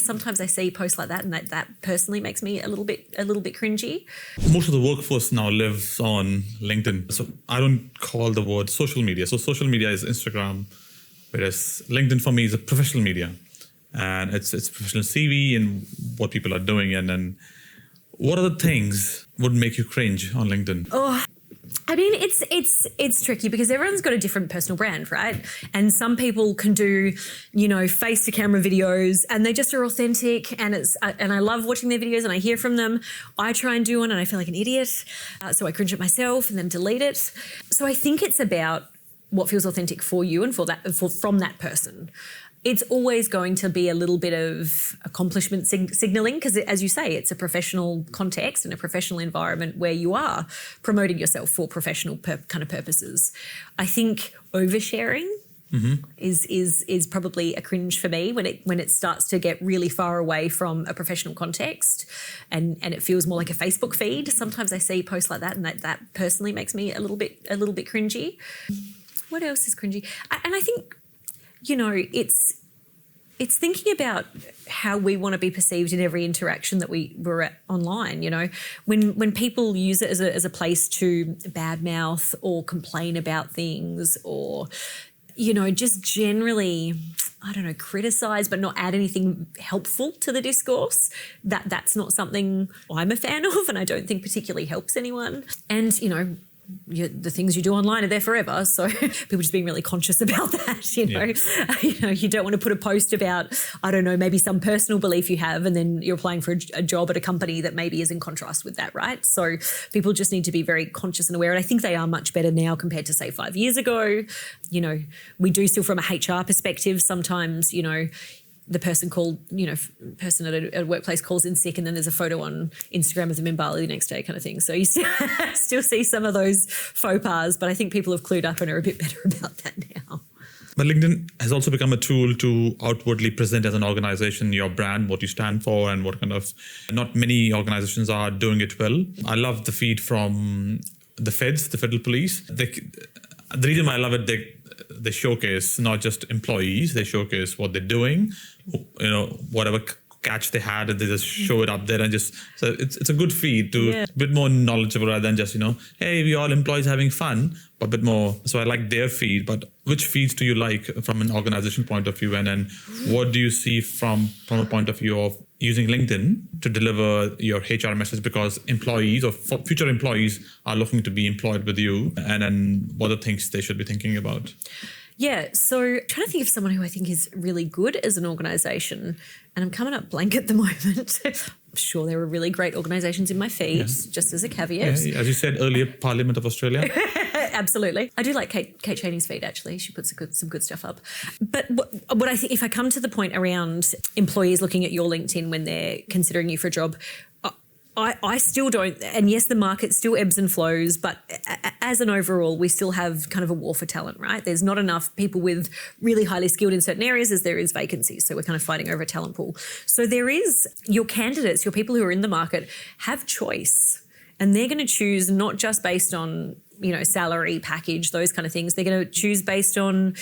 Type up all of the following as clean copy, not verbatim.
Sometimes I see posts like that, and that personally makes me a little bit cringy. Most of the workforce now lives on LinkedIn. So I don't call the word social media. So social media is Instagram, whereas LinkedIn for me is a professional media. And it's professional CV and what people are doing. And then what other things would make you cringe on LinkedIn? Oh, I mean, it's tricky because everyone's got a different personal brand, right? And some people can do, face to camera videos, and they just are authentic. And I love watching their videos, and I hear from them. I try and do one, and I feel like an idiot, so I cringe at myself and then delete it. So I think it's about what feels authentic for you and from that person. It's always going to be a little bit of accomplishment signaling because, as you say, it's a professional context and a professional environment where you are promoting yourself for professional kind of purposes. I think oversharing is probably a cringe for me when it starts to get really far away from a professional context and it feels more like a Facebook feed. Sometimes I see posts like that, and that personally makes me a little bit cringy. What else is cringy? And I think, it's thinking about how we want to be perceived in every interaction that we're at online. When people use it as a place to badmouth or complain about things, or just generally, I don't know, criticize but not add anything helpful to the discourse, that's not something I'm a fan of, and I don't think particularly helps anyone. And the things you do online are there forever, so people just being really conscious about that. You don't want to put a post about, I don't know, maybe some personal belief you have, and then you're applying for a job at a company that maybe is in contrast with that, right? So people just need to be very conscious and aware, and I think they are much better now compared to, say, 5 years ago. We do still, from a HR perspective, sometimes the person person at a workplace calls in sick, and then there's a photo on Instagram of them in Bali the next day, kind of thing. So you still see some of those faux pas, but I think people have clued up and are a bit better about that now. But LinkedIn has also become a tool to outwardly present as an organization your brand, what you stand for, and what kind of. Not many organizations are doing it well. I love the feed from the feds, the federal police. The reason why I love it, they showcase not just employees, they showcase what they're doing, whatever catch they had, they just show it up there, and so it's a good feed to a bit more knowledgeable rather than just, hey, we all employees having fun, but a bit more. So I like their feed, but which feeds do you like from an organization point of view? And then what do you see from a point of view of using LinkedIn to deliver your HR message, because employees or future employees are looking to be employed with you, and then what are things they should be thinking about? Yeah, so I'm trying to think of someone who I think is really good as an organisation, and I'm coming up blank at the moment. I'm sure there are really great organisations in my feed, just as a caveat. Yeah, as you said earlier, Parliament of Australia. Absolutely. I do like Kate Chaney's feed, actually. She puts some good stuff up. But what I think, if I come to the point around employees looking at your LinkedIn when they're considering you for a job, I still don't, and yes, the market still ebbs and flows, but as an overall, we still have kind of a war for talent, right? There's not enough people with really highly skilled in certain areas as there is vacancies. So we're kind of fighting over a talent pool. So there is your candidates, your people who are in the market have choice, and they're going to choose not just based on salary, package, those kind of things. They're going to choose based on,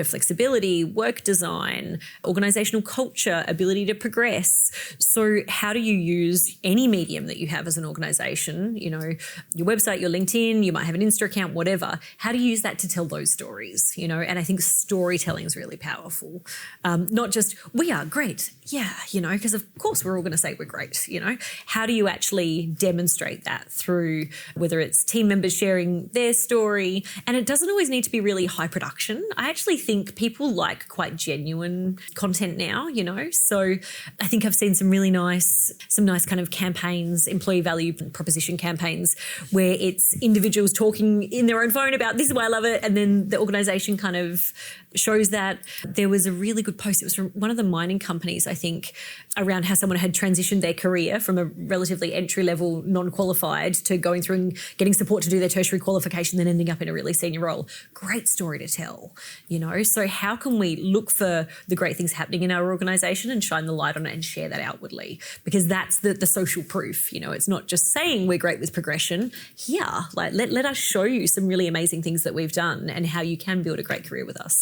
flexibility, work design, organizational culture, ability to progress. So how do you use any medium that you have as an organization, your website, your LinkedIn, you might have an Insta account, whatever. How do you use that to tell those stories, And I think storytelling is really powerful. Not just, we are great. Yeah, because of course we're all going to say we're great, How do you actually demonstrate that through whether it's team members sharing their story? And it doesn't always need to be really high production. I actually think people like quite genuine content now, So I think I've seen some nice kind of campaigns, employee value proposition campaigns, where it's individuals talking in their own phone about, this is why I love it, and then the organisation kind of shows that. There was a really good post, it was from one of the mining companies, I think, around how someone had transitioned their career from a relatively entry-level non-qualified to going through and getting support to do their tertiary qualification, then ending up in a really senior role. Great story to tell, So how can we look for the great things happening in our organisation and shine the light on it and share that outwardly? Because that's the social proof, It's not just saying we're great with progression. Let us show you some really amazing things that we've done and how you can build a great career with us.